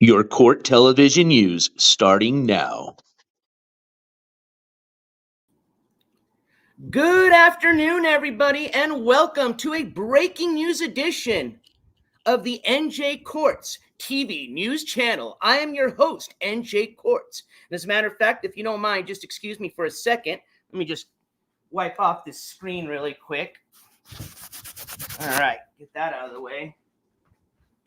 Your court television news starting now. Good afternoon, everybody, and welcome to a breaking news edition of the NJ Courts TV news channel. I am your host, NJ Courts. And as a matter of fact, if you don't mind, just excuse me for a second. Let me just wipe off this screen really quick. All right, get that out of the way.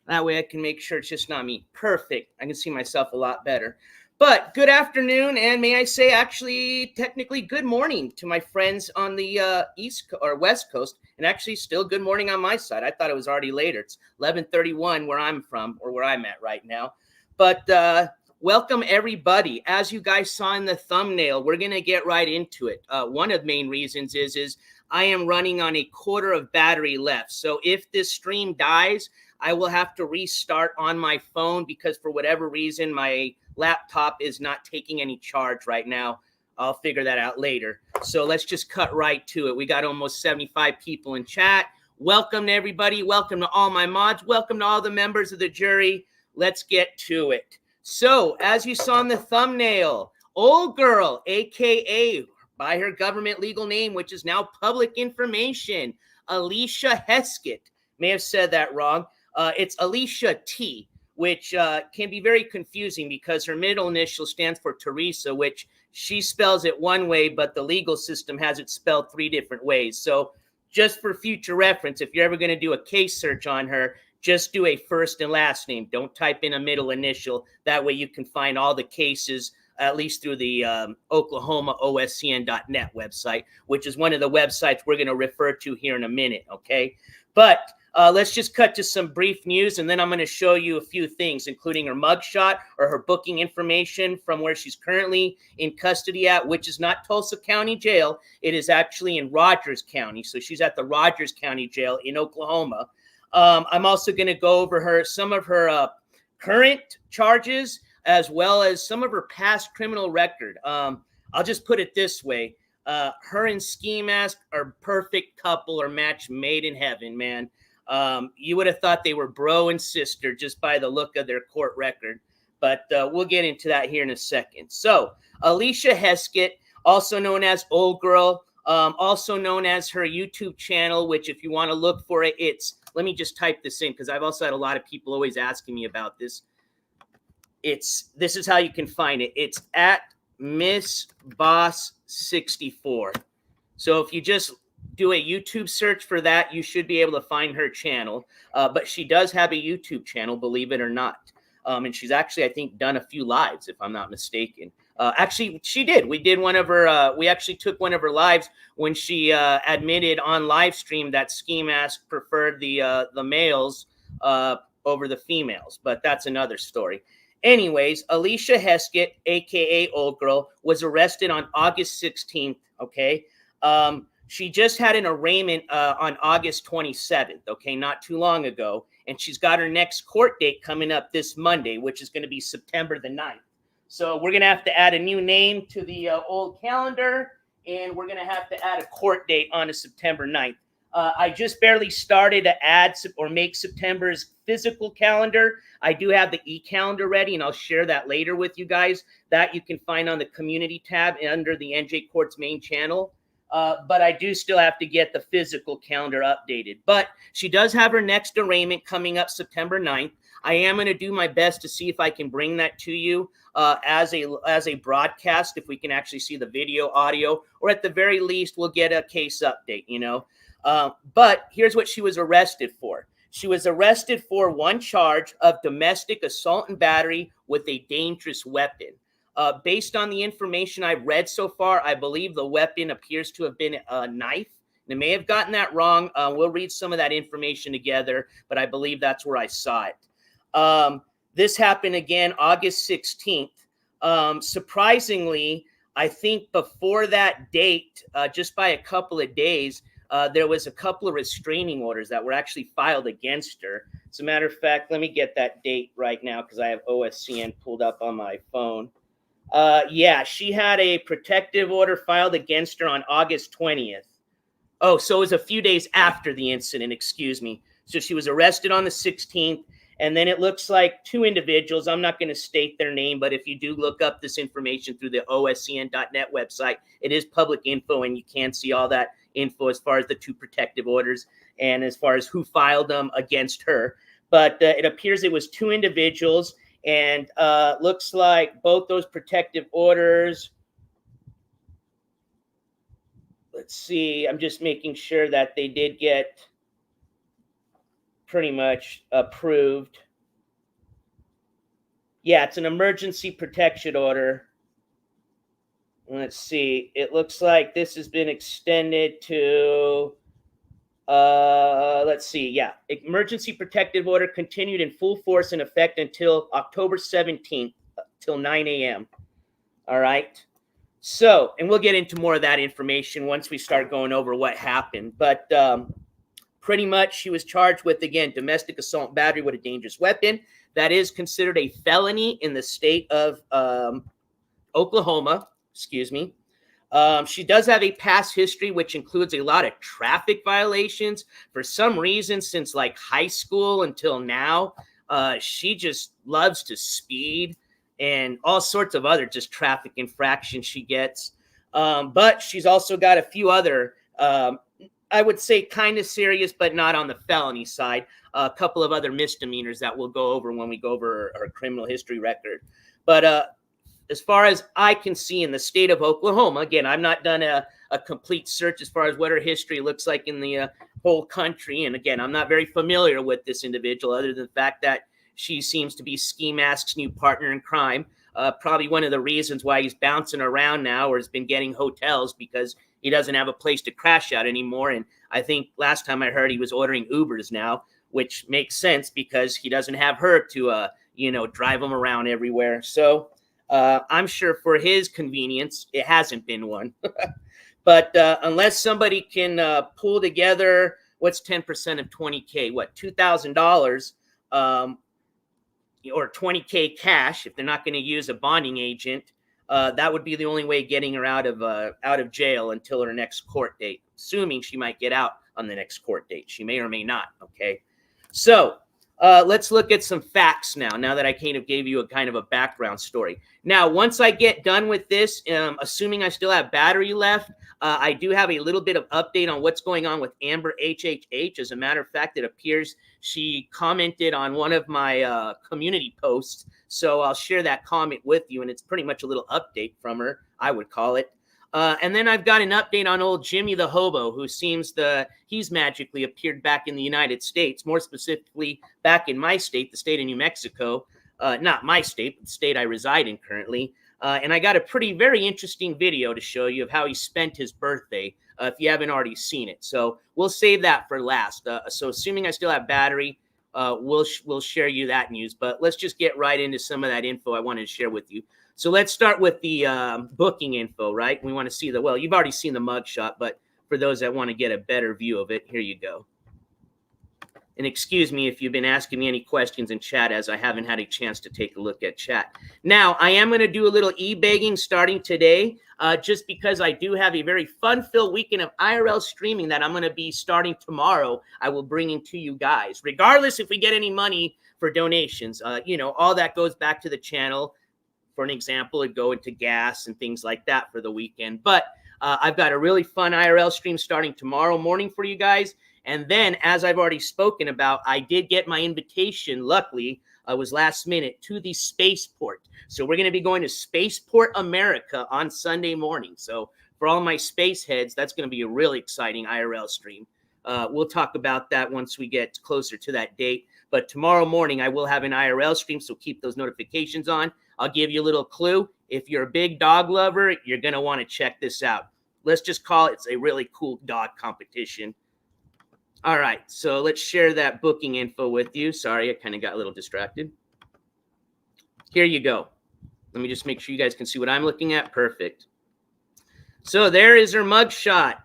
That way I can make sure it's just not me. Perfect. I can see myself a lot better. But good afternoon, and may I say, actually, technically, good morning to my friends on the East or West Coast, and actually, still good morning on my side. I thought it was already later. It's 11:31 where I'm from, or where I'm at right now. But welcome, everybody. As you guys saw in the thumbnail, we're gonna get right into it. One of the main reasons is I am running on a quarter of battery left. So if this stream dies, I will have to restart on my phone because for whatever reason, my laptop is not taking any charge right now. I'll figure that out later. So let's just cut right to it. We got almost 75 people in chat. Welcome to everybody. Welcome to all my mods. Welcome to all the members of the jury. Let's get to it. So as you saw in the thumbnail, old girl, AKA by her government legal name, which is now public information, Alicia Heskett. May have said that wrong. It's Alicia T, which can be very confusing because her middle initial stands for Teresa, which she spells it one way, but the legal system has it spelled 3 different ways. So just for future reference, if you're ever going to do a case search on her, just do a first and last name. Don't type in a middle initial. That way you can find all the cases, at least through the Oklahoma OSCN.net website, which is one of the websites we're going to refer to here in a minute, okay? But let's just cut to some brief news, and then I'm going to show you a few things, including her mugshot or her booking information from where she's currently in custody at, which is not Tulsa County Jail. It is actually in Rogers County. So she's at the Rogers County Jail in Oklahoma. I'm also going to go over some of her current charges, as well as some of her past criminal record. I'll just put it this way. Her and Skimask are perfect couple or match made in heaven, man. You would have thought they were bro and sister just by the look of their court record. But we'll get into that here in a second. So Alicia Heskett, also known as Old Girl, also known as her YouTube channel, which if you want to look for it, let me just type this in because I've also had a lot of people always asking me about this. This is how you can find it. It's at Miss Boss 64. So if you just do a YouTube search for that, you should be able to find her channel. But she does have a YouTube channel, believe it or not. And she's actually, I think, done a few lives, if I'm not mistaken. Actually, she did. We did one of her. We actually took one of her lives when she admitted on live stream that Ski Mask preferred the males over the females. But that's another story. Anyways, Alicia Heskett, aka Old Girl, was arrested on August 16th. Okay. She just had an arraignment on August 27th, okay, not too long ago. And she's got her next court date coming up this Monday, which is going to be September the 9th. So we're going to have to add a new name to the old calendar, and we're going to have to add a court date on a September 9th. I just barely started to add or make September's physical calendar. I do have the e-calendar ready, and I'll share that later with you guys. That you can find on the community tab under the NJ Courts main channel. But I do still have to get the physical calendar updated. But she does have her next arraignment coming up September 9th. I am going to do my best to see if I can bring that to you as a broadcast, if we can actually see the video, audio, or at the very least, we'll get a case update, you know. But here's what she was arrested for. She was arrested for one charge of domestic assault and battery with a dangerous weapon. Based on the information I've read so far, I believe the weapon appears to have been a knife. They may have gotten that wrong. We'll read some of that information together, but I believe that's where I saw it. This happened again August 16th. Surprisingly, I think before that date, just by a couple of days, there was a couple of restraining orders that were actually filed against her. As a matter of fact, let me get that date right now because I have OSCN pulled up on my phone. Yeah, she had a protective order filed against her on August 20th. Oh, so it was a few days after the incident, excuse me. So she was arrested on the 16th, And then it looks like two individuals. I'm not going to state their name, but if you do look up this information through the oscn.net website, it is public info, and you can see all that info as far as the two protective orders and as far as who filed them against her. But it appears it was two individuals, and looks like both those protective orders. Let's see. I'm just making sure that they did get pretty much approved. Yeah, it's an emergency protection order. Let's see. It looks like this has been extended to, let's see. Yeah, emergency protective order continued in full force in effect until October 17th, till 9 a.m. All right. So, and we'll get into more of that information once we start going over what happened. But pretty much she was charged with, again, domestic assault battery with a dangerous weapon. That is considered a felony in the state of Oklahoma. Excuse me. She does have a past history, which includes a lot of traffic violations. For some reason, since like high school until now, she just loves to speed and all sorts of other just traffic infractions she gets. But she's also got a few other, I would say kind of serious, but not on the felony side. A couple of other misdemeanors that we'll go over when we go over her criminal history record. But as far as I can see in the state of Oklahoma, again, I've not done a complete search as far as what her history looks like in the whole country. And again, I'm not very familiar with this individual other than the fact that she seems to be Skimask's new partner in crime. Probably one of the reasons why he's bouncing around now or has been getting hotels, because he doesn't have a place to crash out anymore. And I think last time I heard he was ordering Ubers now, which makes sense because he doesn't have her to, drive him around everywhere. So I'm sure for his convenience, it hasn't been one. But unless somebody can pull together, what's 10% of 20K? What, $2,000 or 20K cash if they're not going to use a bonding agent? That would be the only way getting her out of jail until her next court date, assuming she might get out on the next court date. She may or may not. Okay, so let's look at some facts now that I kind of gave you a kind of a background story. Now, once I get done with this, assuming I still have battery left, I do have a little bit of update on what's going on with Amber HHH. As a matter of fact, it appears she commented on one of my community posts. So I'll share that comment with you, and it's pretty much a little update from her, I would call it. And then I've got an update on old Jimmy the Hobo, who he's magically appeared back in the United States, more specifically back in my state, the state of New Mexico. Not my state, but the state I reside in currently. And I got a very interesting video to show you of how he spent his birthday, if you haven't already seen it. So we'll save that for last. So assuming I still have battery, we'll share you that news. But let's just get right into some of that info I wanted to share with you. So let's start with the booking info, right? We want to see you've already seen the mugshot, but for those that want to get a better view of it, here you go. And excuse me if you've been asking me any questions in chat, as I haven't had a chance to take a look at chat. Now, I am going to do a little e-begging starting today, just because I do have a very fun-filled weekend of IRL streaming that I'm going to be starting tomorrow. I will bring in to you guys, regardless if we get any money for donations. All that goes back to the channel. For an example, it'd go into gas and things like that for the weekend. But I've got a really fun IRL stream starting tomorrow morning for you guys. And then, as I've already spoken about, I did get my invitation, luckily, was last minute, to the Spaceport. So we're going to be going to Spaceport America on Sunday morning. So for all my space heads, that's going to be a really exciting IRL stream. We'll talk about that once we get closer to that date. But tomorrow morning, I will have an IRL stream, so keep those notifications on. I'll give you a little clue. If you're a big dog lover, you're going to want to check this out. Let's just call it a really cool dog competition. All right, so let's share that booking info with you. Sorry, I kind of got a little distracted. Here you go. Let me just make sure you guys can see what I'm looking at. Perfect. So there is her mugshot.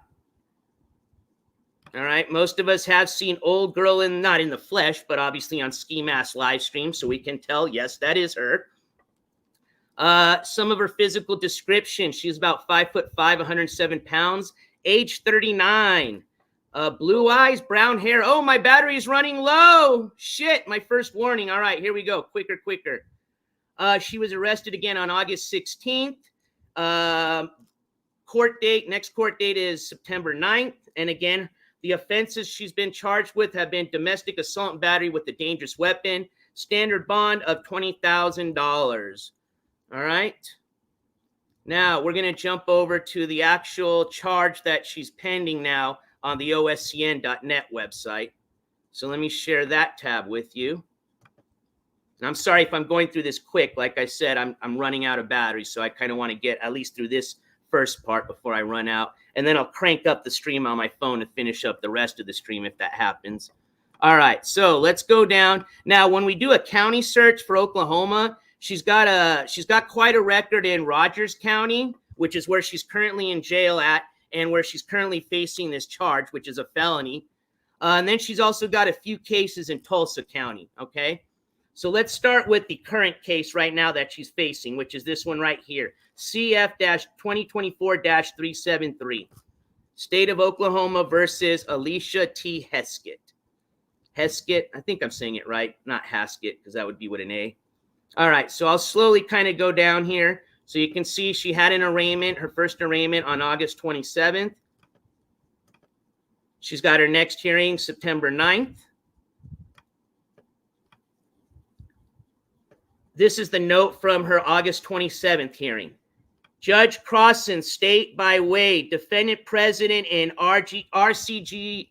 All right, most of us have seen old girl not in the flesh, but obviously on Skimask live stream, so we can tell, yes, that is her. Some of her physical description: she's about 5'5", 107 pounds, age 39. Blue eyes, brown hair. Oh, my battery is running low. Shit, my first warning. All right, here we go. Quicker, quicker. She was arrested again on August 16th. Court date, next court date is September 9th. And again, the offenses she's been charged with have been domestic assault and battery with a dangerous weapon, standard bond of $20,000. All right. Now, we're going to jump over to the actual charge that she's pending now on the oscn.net website. So let me share that tab with you. And I'm sorry if I'm going through this quick. Like I said, I'm running out of battery, so I kind of want to get at least through this first part before I run out. And then I'll crank up the stream on my phone to finish up the rest of the stream if that happens. All right, so let's go down. Now, when we do a county search for Oklahoma, she's got quite a record in Rogers County, which is where she's currently in jail at and where she's currently facing this charge, which is a felony. And then she's also got a few cases in Tulsa County, okay? So let's start with the current case right now that she's facing, which is this one right here, CF-2024-373. State of Oklahoma versus Alicia T. Heskett. Heskett, I think I'm saying it right, not Haskett, because that would be with an A. All right, so I'll slowly kind of go down here. So you can see she had an arraignment, her first arraignment on August 27th. She's got her next hearing September 9th. This is the note from her August 27th hearing. Judge Crossan, state by way, defendant president in RCJ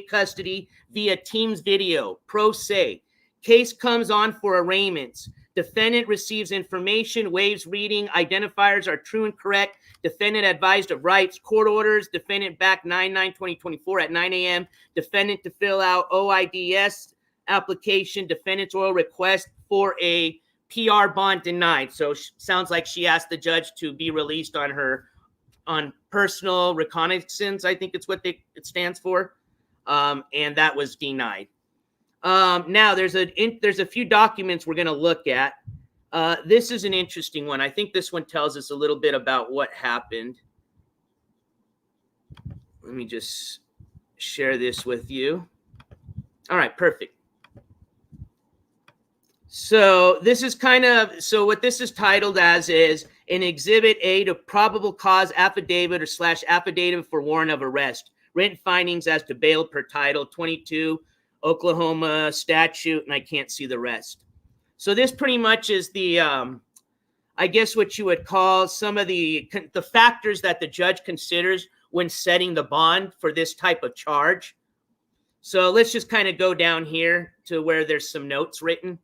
custody via Teams video, pro se. Case comes on for arraignments. Defendant receives information, waives reading, identifiers are true and correct. Defendant advised of rights, court orders. Defendant back 9/9/2024 at 9 a.m. Defendant to fill out OIDS application. Defendant's oral request for a PR bond denied. So sounds like she asked the judge to be released on personal reconnaissance. I think it's what it stands for, and that was denied. Now there's a few documents we're going to look at. This is an interesting one. I think this one tells us a little bit about what happened. Let me just share this with you. All right, perfect. So this is what this is titled as is an Exhibit A to probable cause affidavit or / affidavit for warrant of arrest. Written findings as to bail per title 22 Oklahoma statute, and I can't see the rest. So this pretty much is the, I guess what you would call some of the factors that the judge considers when setting the bond for this type of charge. So let's just kind of go down here to where there's some notes written.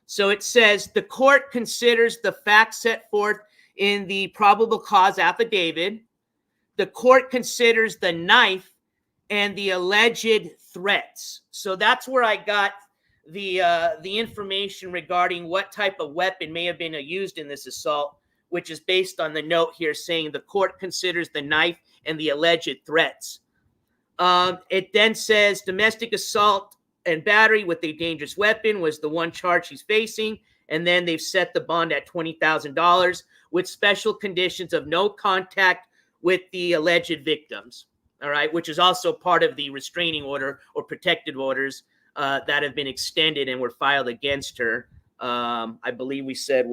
So it says the court considers the facts set forth in the probable cause affidavit. The court considers the knife and the alleged threats. So that's where I got the information regarding what type of weapon may have been used in this assault, which is based on the note here saying the court considers the knife and the alleged threats. It then says domestic assault and battery with a dangerous weapon was the one charge she's facing. And then they've set the bond at $20,000 with special conditions of no contact with the alleged victims. All right, which is also part of the restraining order or protective orders that have been extended and were filed against her. I believe we said,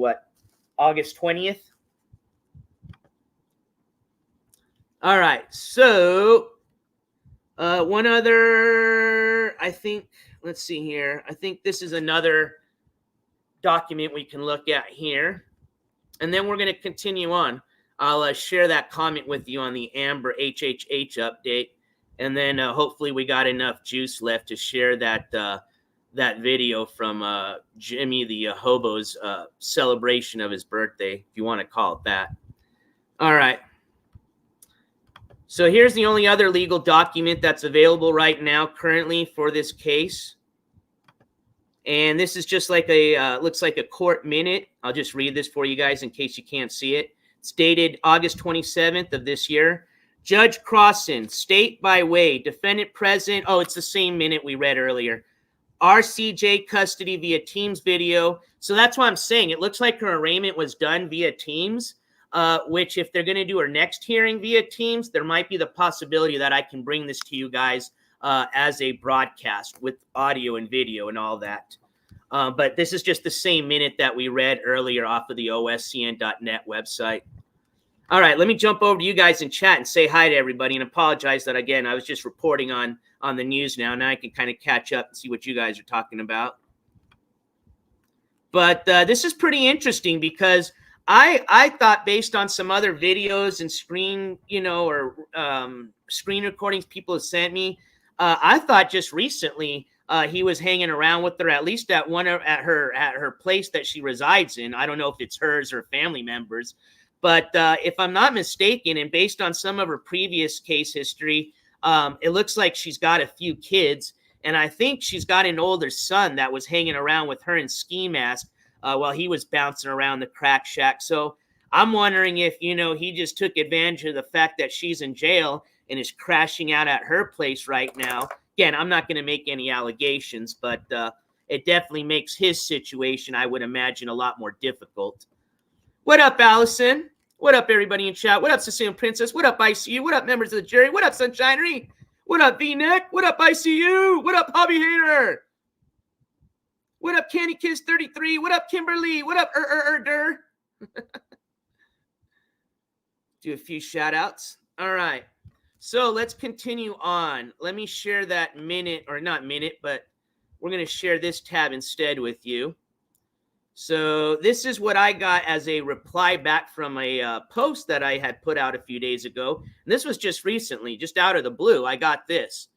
August 20th? All right, so one other, I think, let's see here. I think this is another document we can look at here. And then we're going to continue on. I'll share that comment with you on the Amber HHH update. And then hopefully we got enough juice left to share that video from Jimmy the Hobo's celebration of his birthday, if you want to call it that. All right. So here's the only other legal document that's available right now currently for this case. And this is just like looks like a court minute. I'll just read this for you guys in case you can't see it. It's dated August 27th of this year. Judge Crossan, state by way, defendant present. Oh, it's the same minute we read earlier. RCJ custody via Teams video. So that's what I'm saying. It looks like her arraignment was done via Teams. which if they're going to do our next hearing via Teams, there might be the possibility that I can bring this to you guys as a broadcast with audio and video and all that. But this is just the same minute that we read earlier off of the oscn.net website. All right, let me jump over to you guys in chat and say hi to everybody and apologize that, again, I was just reporting on the news now. Now I can kind of catch up and see what you guys are talking about. But this is pretty interesting because I thought, based on some other videos and screen, or screen recordings people have sent me, I thought just recently he was hanging around with her, at least at her place that she resides in. I don't know if it's hers or family members. But if I'm not mistaken, and based on some of her previous case history, it looks like she's got a few kids. And I think she's got an older son that was hanging around with her in Skimask while he was bouncing around the crack shack. So I'm wondering if, he just took advantage of the fact that she's in jail and is crashing out at her place right now. Again, I'm not going to make any allegations, but it definitely makes his situation, I would imagine, a lot more difficult. What up, Allison? What up, everybody in chat? What up, Sicilian Princess? What up, ICU? What up, members of the jury? What up, Sunshinery? What up, V-Neck? What up, ICU? What up, Hobby Hater? What up, Candy Kiss 33? What up, Kimberly? What up, Der? Do a few shout outs. All right. So let's continue on. Let me share that minute, or not minute, but we're going to share this tab instead with you. So this is what I got as a reply back from a post that I had put out a few days ago. And this was just recently, just out of the blue. I got this.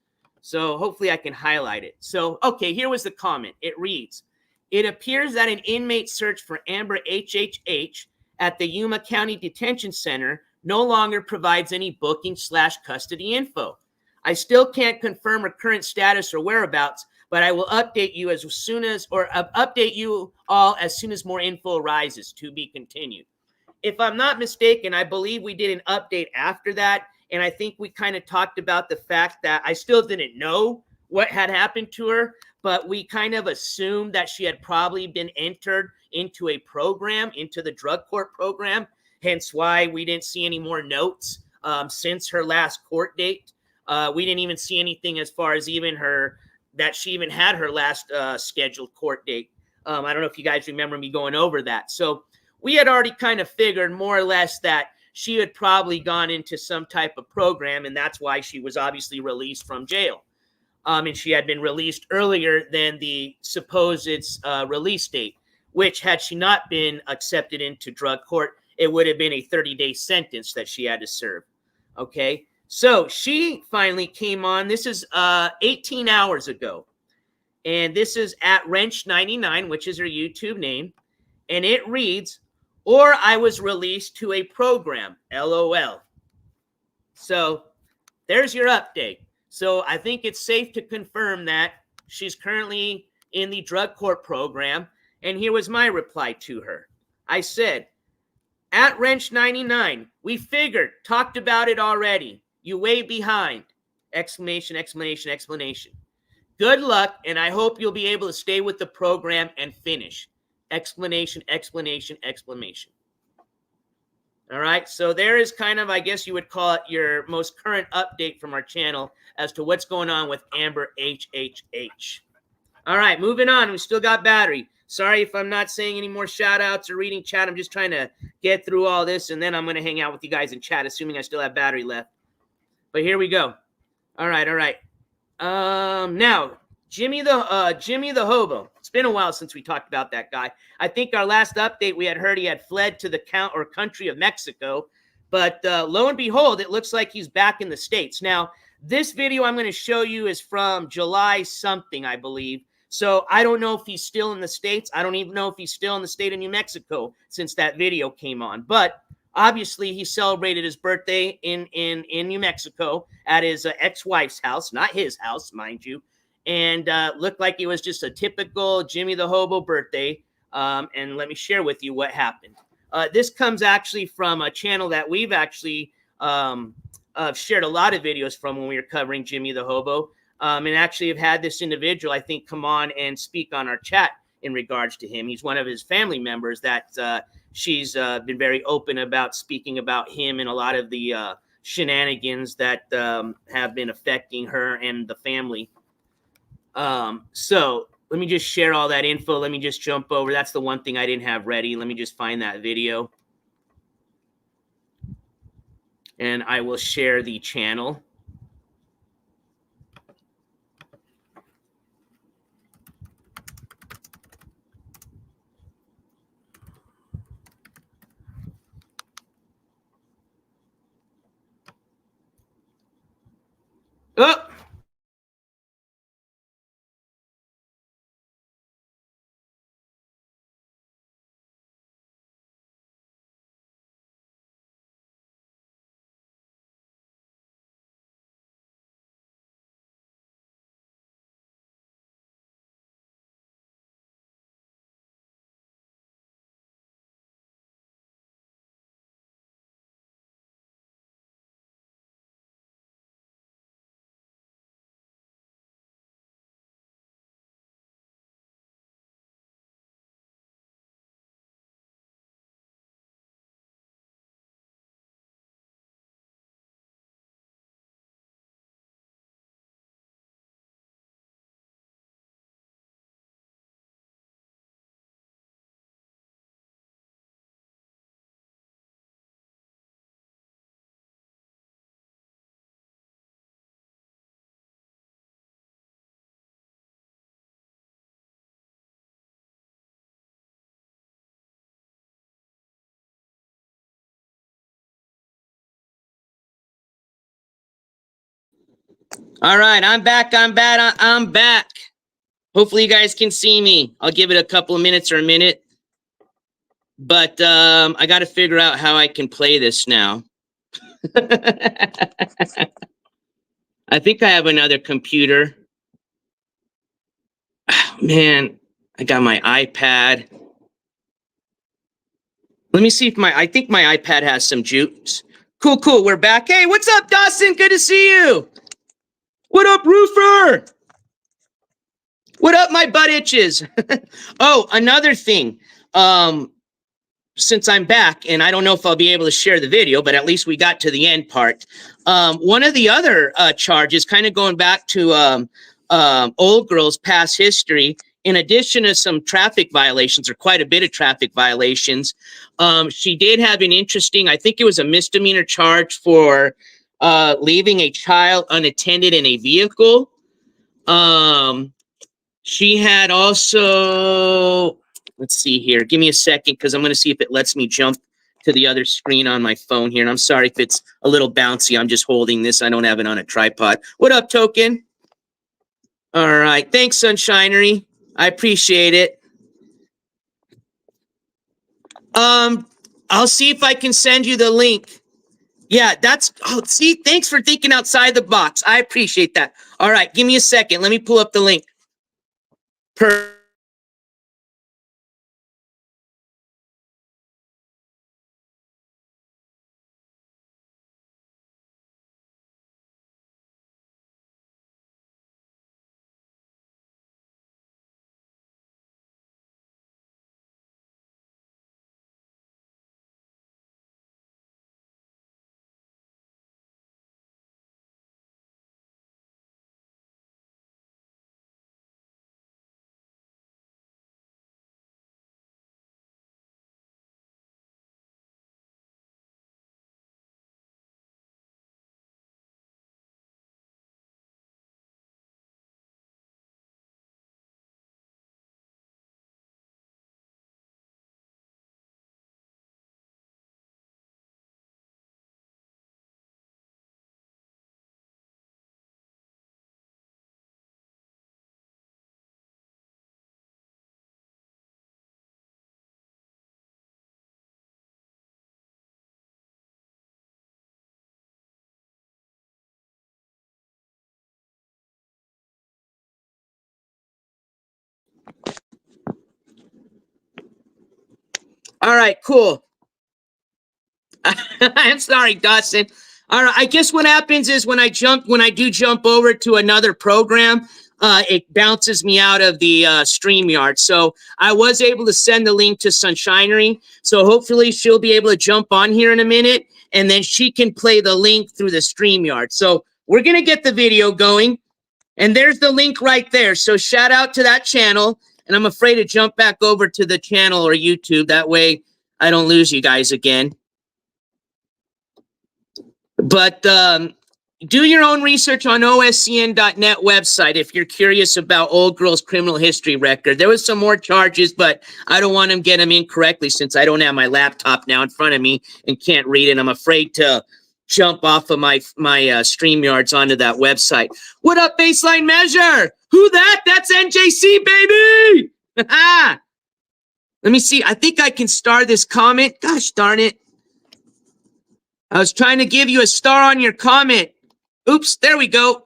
So hopefully I can highlight it. So, okay, here was the comment. It reads, "It appears that an inmate search for Amber HHH at the Yuma County Detention Center no longer provides any booking/custody info. I still can't confirm her current status or whereabouts, but I will update you update you all as soon as more info arises. To be continued." If I'm not mistaken, I believe we did an update after that, and I think we kind of talked about the fact that I still didn't know what had happened to her, but we kind of assumed that she had probably been entered into a program, into the drug court program, hence why we didn't see any more notes since her last court date. We didn't even see anything as far as even that she even had her last scheduled court date. I don't know if you guys remember me going over that. So we had already kind of figured more or less that she had probably gone into some type of program, and that's why she was obviously released from jail. And she had been released earlier than the supposed release date, which, had she not been accepted into drug court, it would have been a 30-day sentence that she had to serve. Okay. So she finally came on. This is 18 hours ago. And this is at Wrench99, which is her YouTube name. And it reads, "Or I was released to a program, LOL." So there's your update. So I think it's safe to confirm that she's currently in the drug court program. And here was my reply to her. I said, "At Wrench99, we figured, talked about it already. You way behind. Exclamation, exclamation, exclamation. Good luck, and I hope you'll be able to stay with the program and finish. Explanation, explanation, exclamation." All right, so there is kind of, I guess you would call it, your most current update from our channel as to what's going on with Amber HHH. All right, moving on. We still got battery. Sorry if I'm not saying any more shout outs or reading chat. I'm just trying to get through all this, and then I'm going to hang out with you guys in chat, assuming I still have battery left. But here we go. All right, all right. Now, Jimmy the Hobo. It's been a while since we talked about that guy. I think our last update we had heard he had fled to the country of Mexico, but lo and behold, it looks like he's back in the States. Now, this video I'm going to show you is from July something, I believe. So I don't know if he's still in the States. I don't even know if he's still in the state of New Mexico since that video came on. But obviously, he celebrated his birthday in New Mexico at his ex-wife's house, not his house, mind you. And looked like it was just a typical Jimmy the Hobo birthday. And let me share with you what happened. This comes actually from a channel that we've actually shared a lot of videos from when we were covering Jimmy the Hobo. And actually have had this individual, I think, come on and speak on our chat in regards to him. He's one of his family members that she's been very open about speaking about him and a lot of the shenanigans that have been affecting her and the family. So let me just share all that info. Let me just jump over. That's the one thing I didn't have ready. Let me just find that video. And I will share the channel. Oh! All right, I'm back. I'm back. Hopefully you guys can see me. I'll give it a couple of minutes or a minute. But I got to figure out how I can play this now. I think I have another computer. Oh, man, I got my iPad. Let me see if I think my iPad has some juice. Cool. We're back. Hey, what's up, Dawson? Good to see you. What up, Roofer? What up, my butt itches? Oh, another thing. Since I'm back, and I don't know if I'll be able to share the video, but at least we got to the end part. One of the other charges, kind of going back to old girl's past history, in addition to some traffic violations, or quite a bit of traffic violations, she did have an interesting, I think it was a misdemeanor charge for leaving a child unattended in a vehicle. She had also, let's see here. Give me a second, because I'm going to see if it lets me jump to the other screen on my phone here. And I'm sorry if it's a little bouncy. I'm just holding this. I don't have it on a tripod. What up, Token? All right. Thanks, Sunshinery. I appreciate it. I'll see if I can send you the link. Yeah, see, thanks for thinking outside the box. I appreciate that. All right. Give me a second. Let me pull up the link. All right, cool. I'm sorry, Dawson. All right, I guess what happens is when I do jump over to another program, it bounces me out of the StreamYard. So I was able to send the link to Sunshinery. So hopefully she'll be able to jump on here in a minute, and then she can play the link through the StreamYard. So we're going to get the video going, and there's the link right there. So shout out to that channel, and I'm afraid to jump back over to the channel or YouTube. That way I don't lose you guys again. But do your own research on OSCN.net website if you're curious about Old Girl's criminal history record. There was some more charges, but I don't want to get them incorrectly since I don't have my laptop now in front of me and can't read it. I'm afraid to jump off of my StreamYards onto that website. What up, Baseline Measure? Who that? That's NJC, baby! Let me see. I think I can star this comment. Gosh darn it. I was trying to give you a star on your comment. Oops, there we go.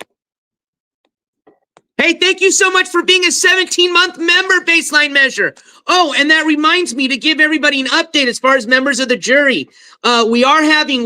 Hey, thank you so much for being a 17-month member, Baseline Measure. Oh, and that reminds me to give everybody an update as far as members of the jury. We are having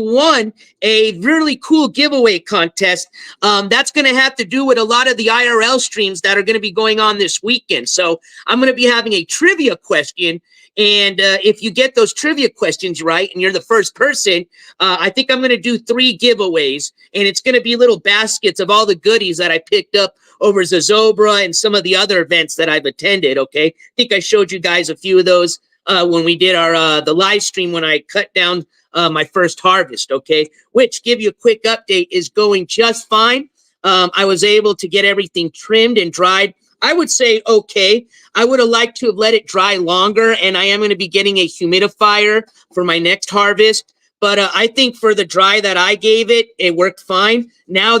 a really cool giveaway contest. That's going to have to do with a lot of the IRL streams that are going to be going on this weekend. So I'm going to be having a trivia question. And if you get those trivia questions right and you're the first person, I think I'm going to do 3 giveaways. And it's going to be little baskets of all the goodies that I picked up over Zozobra and some of the other events that I've attended, okay? I think I showed you guys a few of those when we did our the live stream when I cut down my first harvest, okay? Which, give you a quick update, is going just fine. I was able to get everything trimmed and dried. I would say okay. I would have liked to have let it dry longer, and I am going to be getting a humidifier for my next harvest. But I think for the dry that I gave it, it worked fine. Now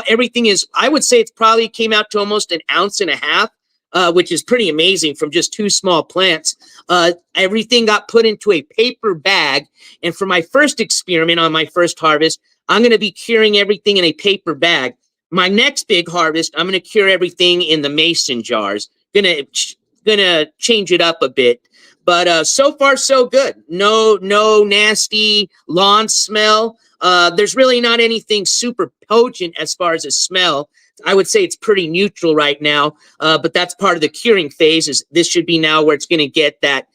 everything is, I would say it's probably came out to almost 1.5 ounces, which is pretty amazing from just 2 small plants. Everything got put into a paper bag. And for my first experiment on my first harvest, I'm going to be curing everything in a paper bag. My next big harvest, I'm going to cure everything in the mason jars. Gonna change it up a bit. But so far, so good. No nasty lawn smell. There's really not anything super potent as far as a smell. I would say it's pretty neutral right now, but that's part of the curing phase. This should be now where it's going to get that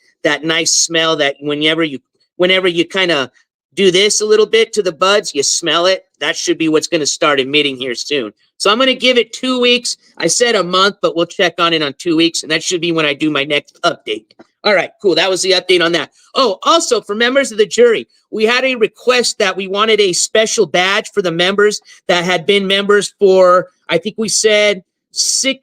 nice smell that whenever you kind of do this a little bit to the buds, you smell it. That should be what's going to start emitting here soon. So I'm going to give it 2 weeks. I said a month, but we'll check on it on 2 weeks, and that should be when I do my next update. All right, cool. That was the update on that. Oh, also for members of the jury, we had a request that we wanted a special badge for the members that had been members for, I think we said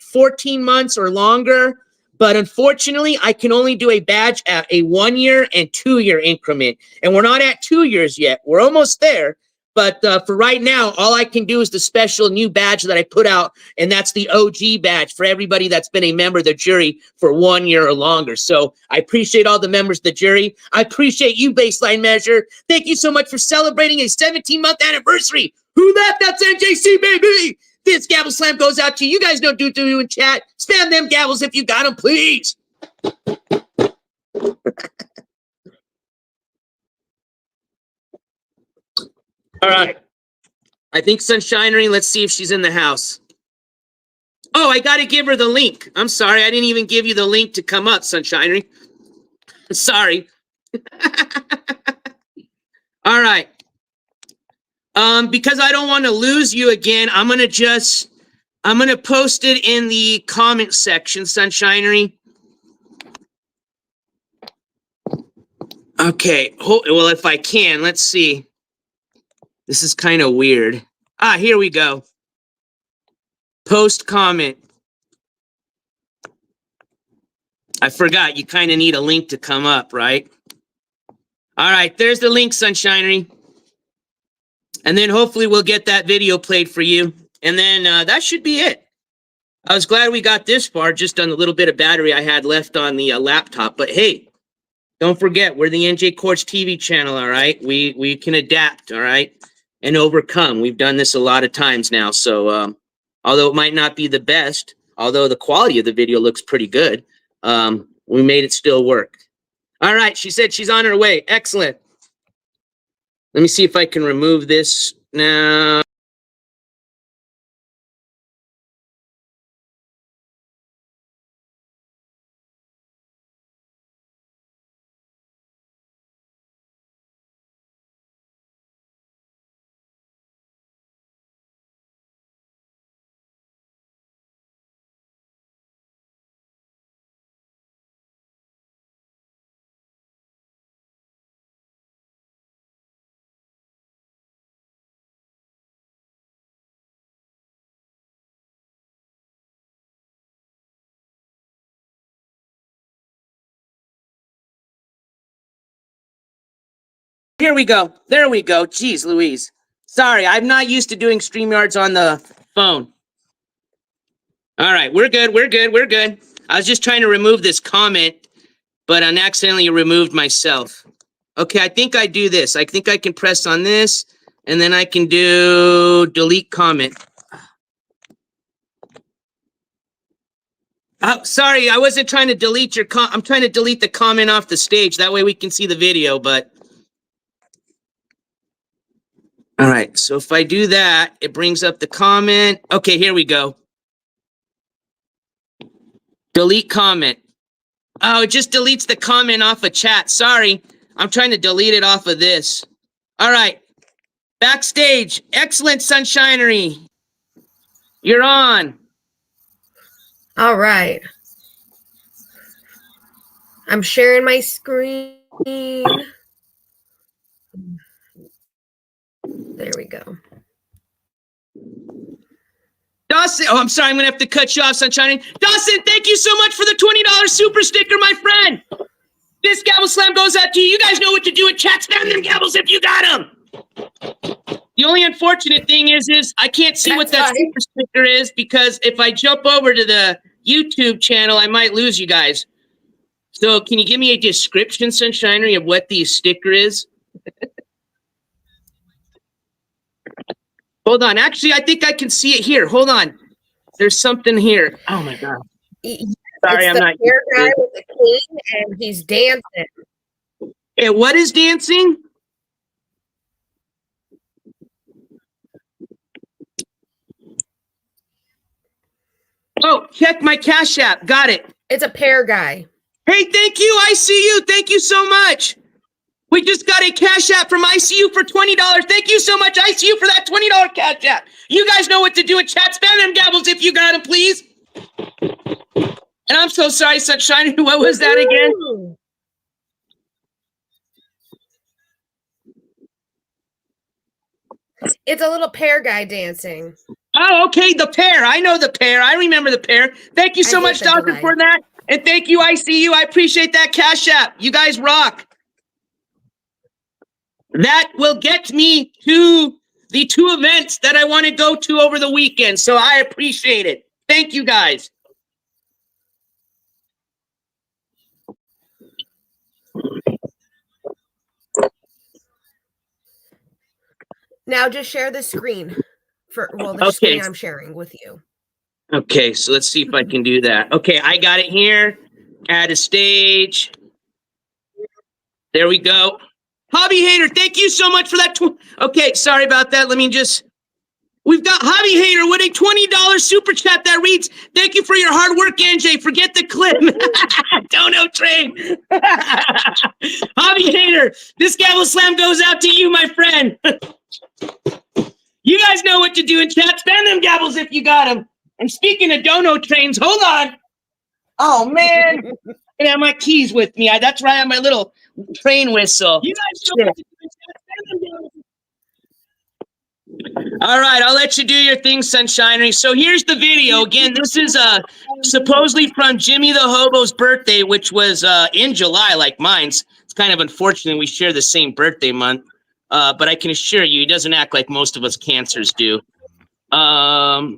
14 months or longer. But unfortunately, I can only do a badge at a 1-year and 2-year increment. And we're not at 2 years yet. We're almost there. But for right now, all I can do is the special new badge that I put out, and that's the OG badge for everybody that's been a member of the jury for 1 year or longer. So I appreciate all the members of the jury. I appreciate you, Baseline Measure. Thank you so much for celebrating a 17-month anniversary. Who that? That's NJC, baby. This gavel slam goes out to you. You guys know do in chat. Spam them gavels if you got them, please. All right. I think Sunshinery, let's see if she's in the house. Oh, I got to give her the link. I'm sorry. I didn't even give you the link to come up, Sunshinery. Sorry. All right. Because I don't want to lose you again, I'm going to post it in the comment section, Sunshinery. Okay. Well, if I can, let's see. This is kind of weird. Here we go. Post comment. I forgot. You kind of need a link to come up, right? All right. There's the link, Sunshinery. And then hopefully we'll get that video played for you. And then that should be it. I was glad we got this far just on the little bit of battery I had left on the laptop. But hey, don't forget, we're the NJ Quartz TV channel, all right? We can adapt, all right? And overcome. We've done this a lot of times now. So although it might not be the best, although the quality of the video looks pretty good, we made it still work. All right, she said she's on her way. Excellent. Let me see if I can remove this now. Here we go. There we go. Jeez Louise. Sorry, I'm not used to doing StreamYards on the phone. All right, we're good. We're good. We're good. I was just trying to remove this comment, but I accidentally removed myself. Okay, I think I do this. I think I can press on this, and then I can do delete comment. Sorry, I wasn't trying to delete your I'm trying to delete the comment off the stage. That way we can see the video, but... All right, so if I do that, it brings up the comment. Okay, here we go. Delete comment. Oh, it just deletes the comment off of chat. Sorry, I'm trying to delete it off of this. All right, backstage. Excellent, Sunshinery. You're on. All right. I'm sharing my screen. There we go. Dawson, oh, I'm sorry, I'm gonna have to cut you off, Sunshine. Dawson, thank you so much for the $20 super sticker, my friend. This gavel slam goes out to you. You guys know what to do in chat. Spam them gavels if you got them. The only unfortunate thing is I can't see what that super sticker is, because if I jump over to the YouTube channel, I might lose you guys. So can you give me a description, Sunshinery, of what the sticker is? Hold on. Actually, I think I can see it here. Hold on. There's something here. Oh, my God. Sorry, I'm not. It's the hair guy with the cane, and he's dancing. Hey, what is dancing? Oh, check my Cash App. Got it. It's a pear guy. Hey, thank you. I see you. Thank you so much. We just got a Cash App from ICU for $20. Thank you so much, ICU, for that $20 Cash App. You guys know what to do in chat. Spam them gavels if you got them, please. And I'm so sorry, Sunshine. What was that again? It's a little pear guy dancing. Oh, okay, the pear. I know the pear. I remember the pear. Thank you so much, Doctor, for that. And thank you, ICU. I appreciate that Cash App. You guys rock. That will get me to the 2 events that I want to go to over the weekend. So I appreciate it. Thank you, guys. Now just share the screen for the screen I'm sharing with you. Okay, so let's see if I can do that. Okay, I got it here. Add a stage. There we go. Hobby Hater, thank you so much for that. Okay, sorry about that. Let me just... We've got Hobby Hater with a $20 super chat that reads, "Thank you for your hard work, NJ. Forget the clip." Dono train. Hobby Hater, this gavel slam goes out to you, my friend. You guys know what to do in chat. Spam them gavels if you got them. And speaking of dono trains, hold on. Oh, man. I have my keys with me. That's right, I have my little train whistle. You guys know what to do in chat. Spam them gavels. All right, I'll let you do your thing, Sunshinery. So here's the video. Again, this is supposedly from Jimmy the Hobo's birthday, which was in July, like mine's. It's kind of unfortunate we share the same birthday month, but I can assure you, he doesn't act like most of us cancers do. But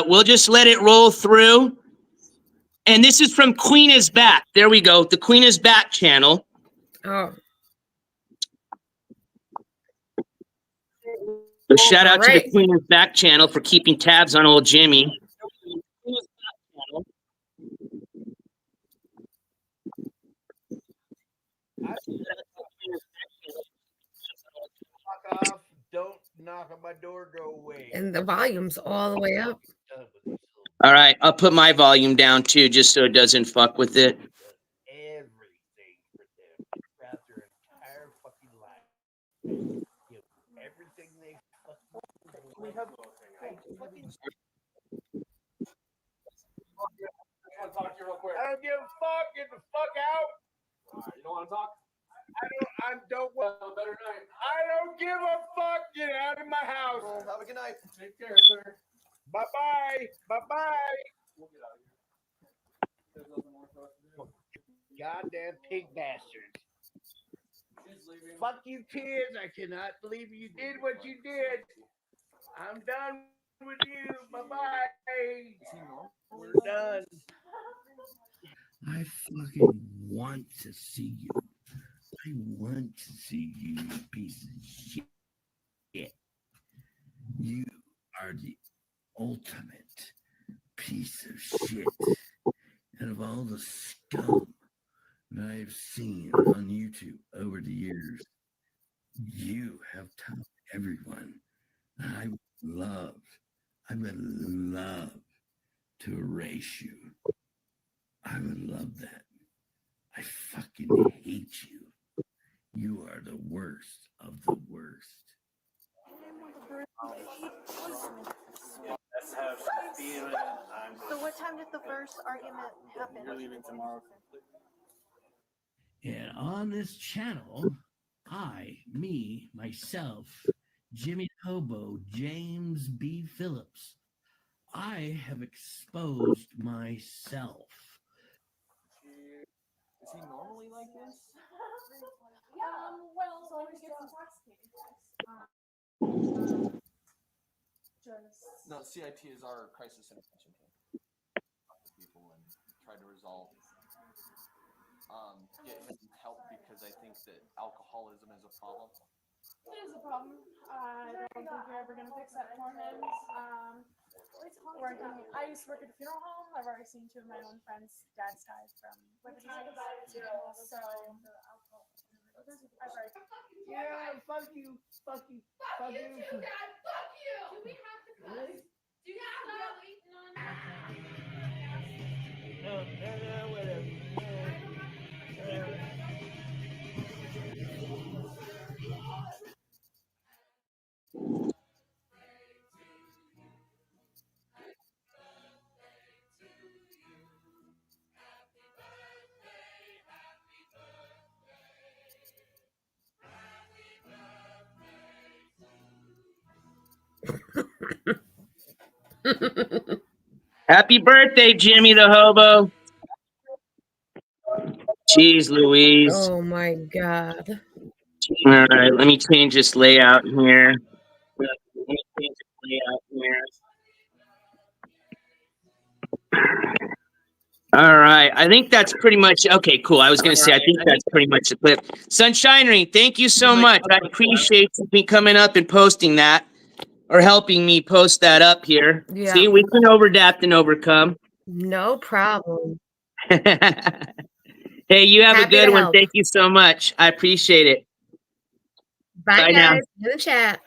we'll just let it roll through. And this is from Queen is Back. There we go, the Queen is Back channel. Oh. So shout out to the Queen is Back channel for keeping tabs on old Jimmy. Don't knock on my door, go away. And the volume's all the way up. All right, I'll put my volume down too, just so it doesn't fuck with it. Everything for them throughout their entire fucking life. Everything they we have. I don't give a fuck. Get the fuck out. You don't want to talk? I don't give a fuck. Get out of my house. Well, have a good night. Take care, sir. Bye-bye. Bye-bye. We'll get out of here. There's nothing more for us to do. Goddamn pig bastards. Fuck you, kids. I cannot believe you did what you did. I'm done with you. Bye-bye. We're done. I fucking want to see you. I want to see you, you piece of shit. You are the ultimate piece of shit. And of all the scum that I have seen on YouTube over the years, you have topped everyone. I would love to erase you. I would love that. I fucking hate you. You are the worst of the worst. That's how she's feeling. So what time did the first argument happen? You're leaving tomorrow. And on this channel, myself, Jimmy Hobo, James B. Phillips, I have exposed myself. Is he normally like this? Well, so he gets intoxicated. No, CIT is our crisis intervention team. People and try to resolve, get him help because I think that alcoholism is a problem. It is a problem. I don't think you're ever going to fix that for him. I used to work at a funeral home. I've already seen two of my own friends' dads die from liver disease. So, Yeah, fuck you. Fuck you. Fuck you. Dad, fuck you! Do we have to cuss? Do you have to Whatever. Happy birthday, Jimmy the Hobo. Jeez Louise. Oh my God. All right, let me change this layout here. All right, I think that's pretty much okay. Cool. I was going to say I think that's pretty much the clip. Sunshinery, thank you so much. I appreciate you coming up and posting that, or helping me post that up here. Yeah. See, we can overadapt and overcome. No problem. Hey, you have Happy a good to one. help. Thank you so much. I appreciate it. Bye, Bye now. guys. In the chat.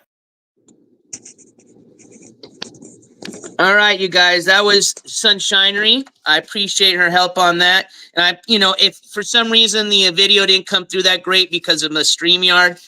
All right, you guys, that was Sunshinery. I appreciate her help on that. And if for some reason the video didn't come through that great because of the StreamYard,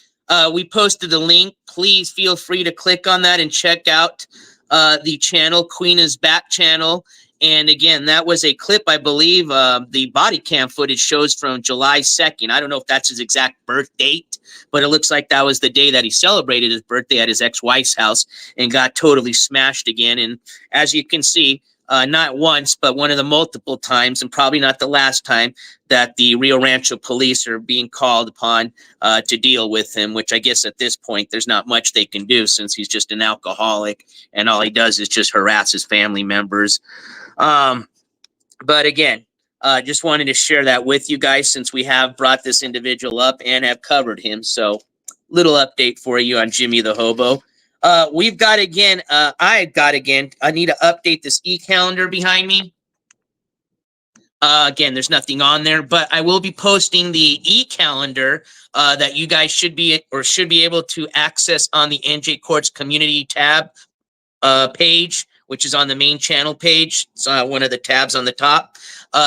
we posted the link. Please feel free to click on that and check out the channel, Queen is Back channel. And again, that was a clip, I believe, the body cam footage shows from July 2nd. I don't know if that's his exact birth date, but it looks like that was the day that he celebrated his birthday at his ex-wife's house and got totally smashed again. And as you can see, not once, but one of the multiple times, and probably not the last time, that the Rio Rancho police are being called upon to deal with him, which I guess at this point, there's not much they can do since he's just an alcoholic and all he does is just harass his family members. But again, just wanted to share that with you guys since we have brought this individual up and have covered him. So little update for you on Jimmy the Hobo. We've got again, I need to update this e-calendar behind me. Again, there's nothing on there, but I will be posting the e-calendar that you guys should be able to access on the NJ Courts community tab page, which is on the main channel page. It's one of the tabs on the top.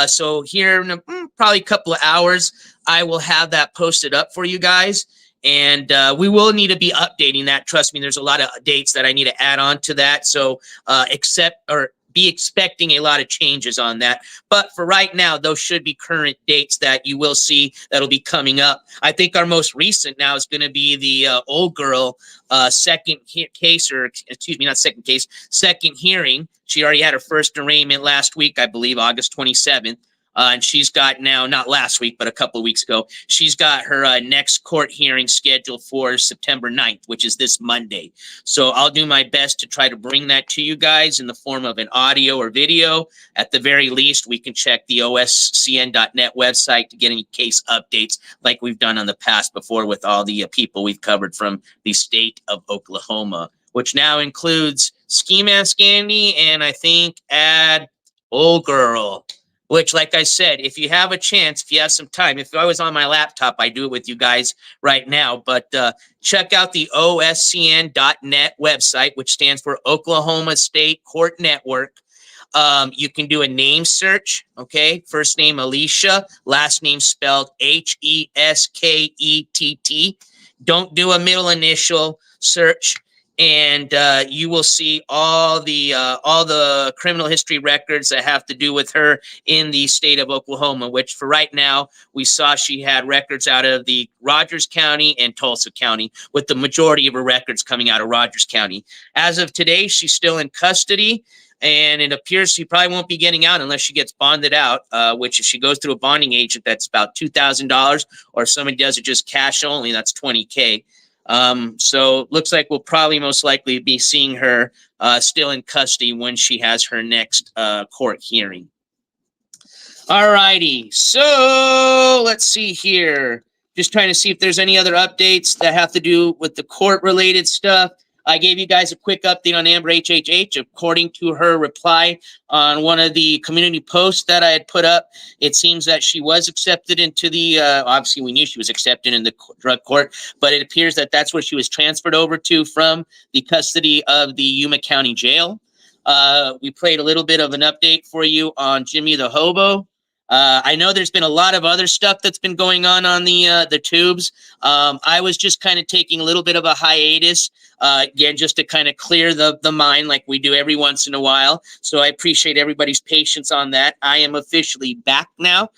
So here in probably a couple of hours, I will have that posted up for you guys. And we will need to be updating that. Trust me, there's a lot of dates that I need to add on to that. So be expecting a lot of changes on that. But for right now, those should be current dates that you will see that'll be coming up. I think our most recent now is going to be the old girl second hearing. She already had her first arraignment last week, I believe, August 27th. And she's got now, not last week, but a couple of weeks ago, she's got her next court hearing scheduled for September 9th, which is this Monday. So I'll do my best to try to bring that to you guys in the form of an audio or video. At the very least, we can check the oscn.net website to get any case updates like we've done on the past before with all the people we've covered from the state of Oklahoma, which now includes Skimask Andy, and I think add Old Girl. Which, like I said, if you have a chance, if you have some time, if I was on my laptop, I'd do it with you guys right now. But check out the oscn.net website, which stands for Oklahoma State Court Network. You can do a name search, okay? First name Alicia, last name spelled Heskett. Don't do a middle initial search. And you will see all the criminal history records that have to do with her in the state of Oklahoma, which for right now, we saw she had records out of the Rogers County and Tulsa County, with the majority of her records coming out of Rogers County. As of today, she's still in custody, and it appears she probably won't be getting out unless she gets bonded out, which if she goes through a bonding agent, that's about $2,000, or if somebody does it just cash only, that's $20K. So looks like we'll probably most likely be seeing her still in custody when she has her next court hearing. All righty, so let's see here. Just trying to see if there's any other updates that have to do with the court-related stuff. I gave you guys a quick update on Amber HHH. According to her reply on one of the community posts that I had put up, it seems that she was accepted into the, obviously we knew she was accepted in the drug court, but it appears that that's where she was transferred over to from the custody of the Yuma County Jail. We played a little bit of an update for you on Jimmy the Hobo. I know there's been a lot of other stuff that's been going on the tubes. I was just kind of taking a little bit of a hiatus, again, just to kind of clear the mind like we do every once in a while. So I appreciate everybody's patience on that. I am officially back now.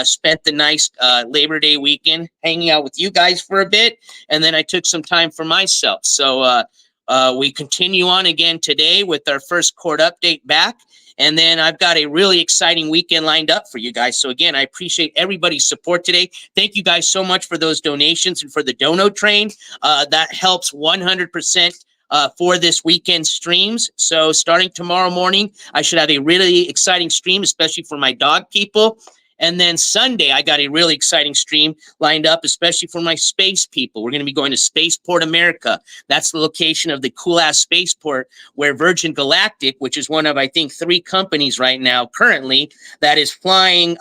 Spent the nice Labor Day weekend hanging out with you guys for a bit, and then I took some time for myself. So we continue on again today with our first court update back. And then I've got a really exciting weekend lined up for you guys. So again, I appreciate everybody's support today. Thank you guys so much for those donations and for the dono train. That helps 100% for this weekend streams. So starting tomorrow morning, I should have a really exciting stream, especially for my dog people. And then Sunday, I got a really exciting stream lined up, especially for my space people. We're going to be going to Spaceport America. That's the location of the cool-ass spaceport where Virgin Galactic, which is one of, I think, 3 companies right now currently that is flying,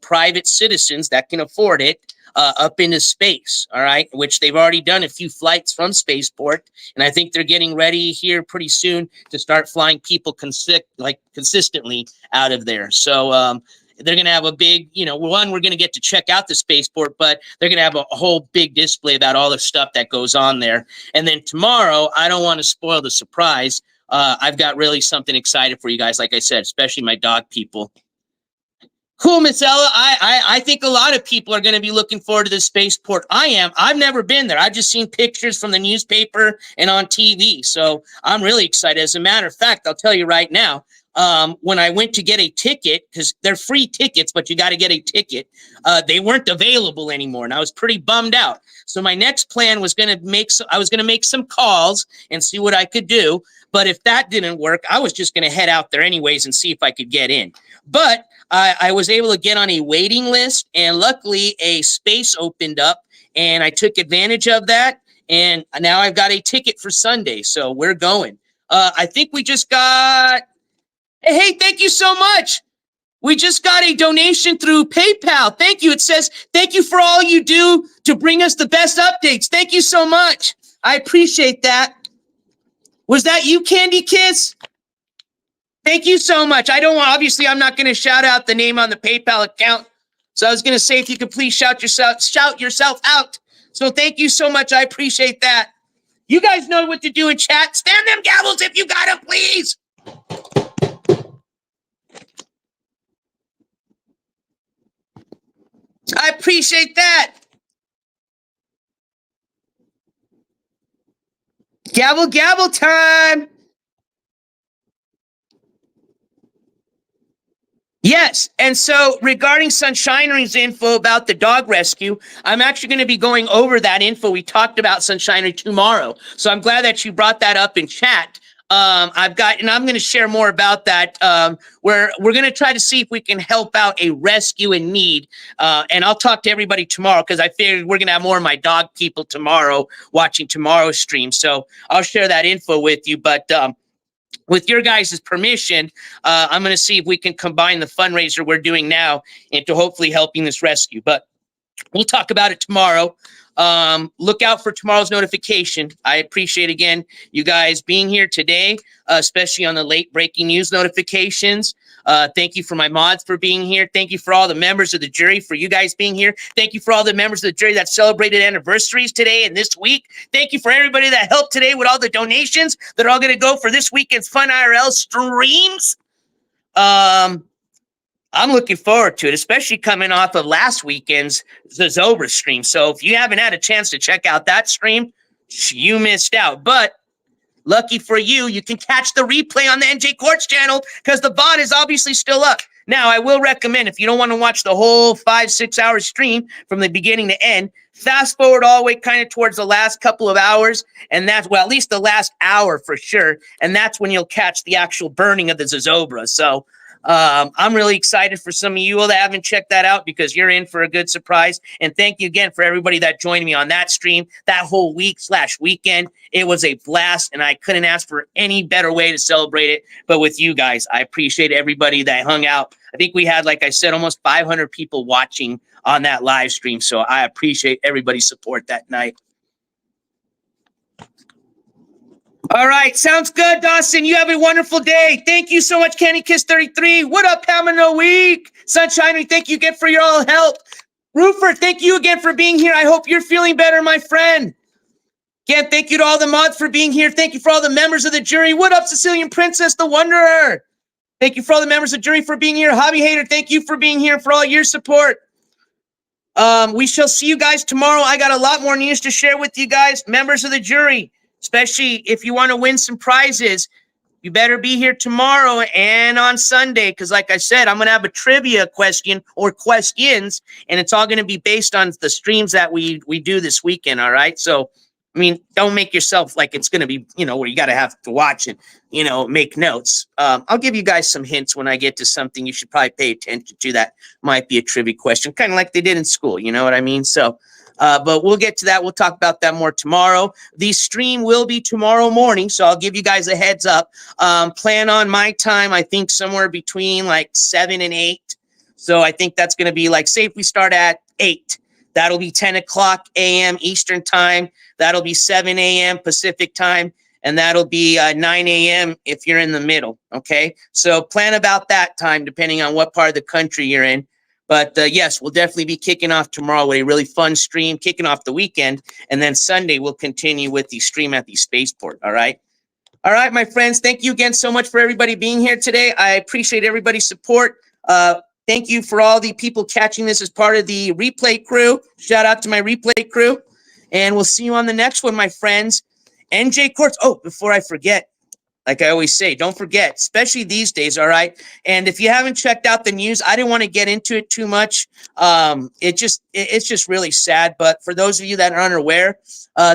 private citizens that can afford it up into space, all right, which they've already done a few flights from Spaceport. And I think they're getting ready here pretty soon to start flying people consistently out of there. So, they're going to have a big, we're going to get to check out the spaceport, but they're going to have a whole big display about all the stuff that goes on there. And then tomorrow, I don't want to spoil the surprise. I've got really something excited for you guys, like I said, especially my dog people. Cool, Miss Ella. I think a lot of people are going to be looking forward to the spaceport. I am. I've never been there. I've just seen pictures from the newspaper and on TV. So I'm really excited. As a matter of fact, I'll tell you right now, when I went to get a ticket, because they're free tickets, but you got to get a ticket, they weren't available anymore, and I was pretty bummed out. So my next plan was going to make some calls and see what I could do. But if that didn't work, I was just going to head out there anyways and see if I could get in. But I was able to get on a waiting list, and luckily a space opened up, and I took advantage of that. And now I've got a ticket for Sunday, so we're going. I think we just got. Hey, thank you so much. We just got a donation through PayPal. Thank you. It says, thank you for all you do to bring us the best updates. Thank you so much. I appreciate that. Was that you, Candy Kiss? Thank you so much. Obviously, I'm not going to shout out the name on the PayPal account. So I was going to say, if you could please shout yourself out. So thank you so much. I appreciate that. You guys know what to do in chat. Spam them gavels if you got them, please. I appreciate that. Gavel, gavel time. Yes. And so regarding Sunshinery's info about the dog rescue, I'm actually going to be going over that info. We talked about Sunshinery tomorrow. So I'm glad that you brought that up in chat. And I'm going to share more about that, where we're going to try to see if we can help out a rescue in need. And I'll talk to everybody tomorrow because I figured we're going to have more of my dog people tomorrow watching tomorrow's stream. So I'll share that info with you. But, with your guys' permission, I'm going to see if we can combine the fundraiser we're doing now into hopefully helping this rescue. But we'll talk about it tomorrow. Look out for tomorrow's notification. I appreciate, again, you guys being here today, especially on the late breaking news notifications. Thank you for my mods for being here. Thank you for all the members of the jury for you guys being here. Thank you for all the members of the jury that celebrated anniversaries today and this week. Thank you for everybody that helped today with all the donations that are all going to go for this weekend's Fun IRL streams. I'm looking forward to it, especially coming off of last weekend's Zobra stream. So if you haven't had a chance to check out that stream, you missed out. But lucky for you, you can catch the replay on the NJ Quartz channel because the VOD is obviously still up. Now, I will recommend, if you don't want to watch the whole 5-6 hour stream from the beginning to end, fast forward all the way kind of towards the last couple of hours, and that's, well, at least the last hour for sure, and that's when you'll catch the actual burning of the Zozobra. So I'm really excited for some of you all that haven't checked that out because you're in for a good surprise. And thank you again for everybody that joined me on that stream that whole week/weekend. It was a blast, and I couldn't ask for any better way to celebrate it. But with you guys, I appreciate everybody that hung out. I think we had, like I said, almost 500 people watching on that live stream. So I appreciate everybody's support that night. All right, sounds good, Dawson. You have a wonderful day. Thank you so much, Candy Kiss 33. What up, Pamela Week? Sunshine, thank you again for your all help. Roofer, thank you again for being here. I hope you're feeling better, my friend. Again, thank you to all the mods for being here. Thank you for all the members of the jury. What up, Sicilian Princess, the Wanderer? Thank you for all the members of the jury for being here. Hobby Hater, thank you for being here, for all your support. We shall see you guys tomorrow. I got a lot more news to share with you guys, members of the jury. Especially if you want to win some prizes, you better be here tomorrow and on Sunday. Because like I said, I'm going to have a trivia question or questions, and it's all going to be based on the streams that we do this weekend, all right? So, I mean, don't make yourself like it's going to be, where you got to have to watch and, make notes. I'll give you guys some hints when I get to something you should probably pay attention to that might be a trivia question, kind of like they did in school, you know what I mean? So, but we'll get to that. We'll talk about that more tomorrow. The stream will be tomorrow morning, so I'll give you guys a heads up. Plan on my time, I think somewhere between like 7 and 8. So I think that's going to be like, say if we start at 8, that'll be 10 o'clock a.m. Eastern time. That'll be 7 a.m. Pacific time. And that'll be 9 a.m. if you're in the middle, okay? So plan about that time depending on what part of the country you're in. But yes, we'll definitely be kicking off tomorrow with a really fun stream, kicking off the weekend. And then Sunday, we'll continue with the stream at the spaceport, all right? All right, my friends, thank you again so much for everybody being here today. I appreciate everybody's support. Thank you for all the people catching this as part of the replay crew. Shout out to my replay crew. And we'll see you on the next one, my friends. NJ Quartz. Oh, before I forget, like I always say, don't forget, especially these days, all right? And if you haven't checked out the news, I didn't want to get into it too much. It's just really sad. But for those of you that are unaware,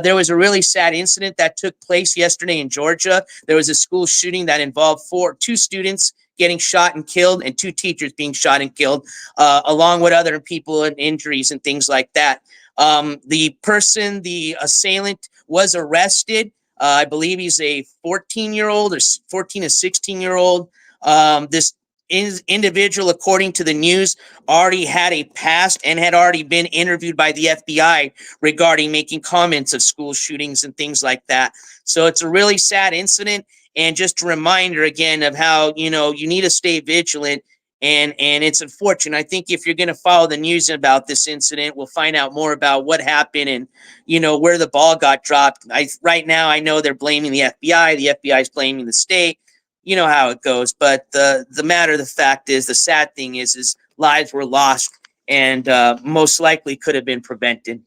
there was a really sad incident that took place yesterday in Georgia. There was a school shooting that involved 2 students getting shot and killed and 2 teachers being shot and killed, along with other people and injuries and things like that. The assailant was arrested. I believe he's a 14-year-old or 14 to 16-year-old. This individual, according to the news, already had a past and had already been interviewed by the FBI regarding making comments of school shootings and things like that. So it's a really sad incident, and just a reminder again of how, you need to stay vigilant. And it's unfortunate. I think if you're going to follow the news about this incident, we'll find out more about what happened and, where the ball got dropped. Right now, I know they're blaming the FBI. The FBI is blaming the state. You know how it goes. But the fact is, the sad thing is lives were lost. and most likely could have been prevented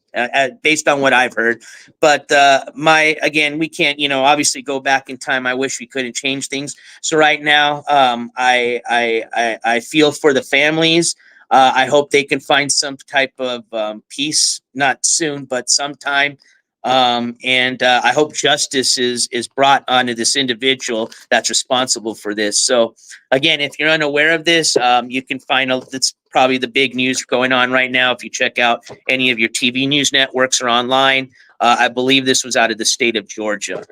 based on what I've heard. But again, we can't, obviously go back in time. I wish we could have changed things. So right now, I feel for the families. I hope they can find some type of peace, not soon, but sometime. And I hope justice is brought onto this individual that's responsible for this. So again, if you're unaware of this, you can find out that's probably the big news going on right now. If you check out any of your TV news networks or online, I believe this was out of the state of Georgia.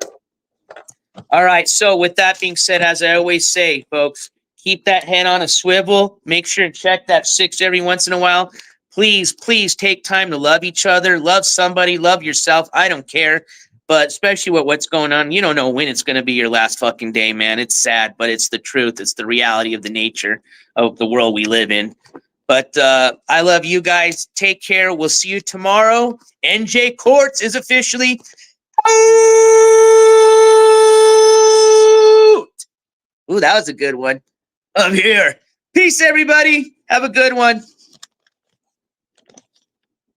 All right. So with that being said, as I always say, folks, keep that head on a swivel. Make sure and check that 6 every once in a while. Please, please take time to love each other, love somebody, love yourself. I don't care. But especially with what's going on, you don't know when it's going to be your last fucking day, man. It's sad, but it's the truth. It's the reality of the nature of the world we live in. But I love you guys. Take care. We'll see you tomorrow. NJ Courts is officially out. Ooh, that was a good one. I'm here. Peace, everybody. Have a good one.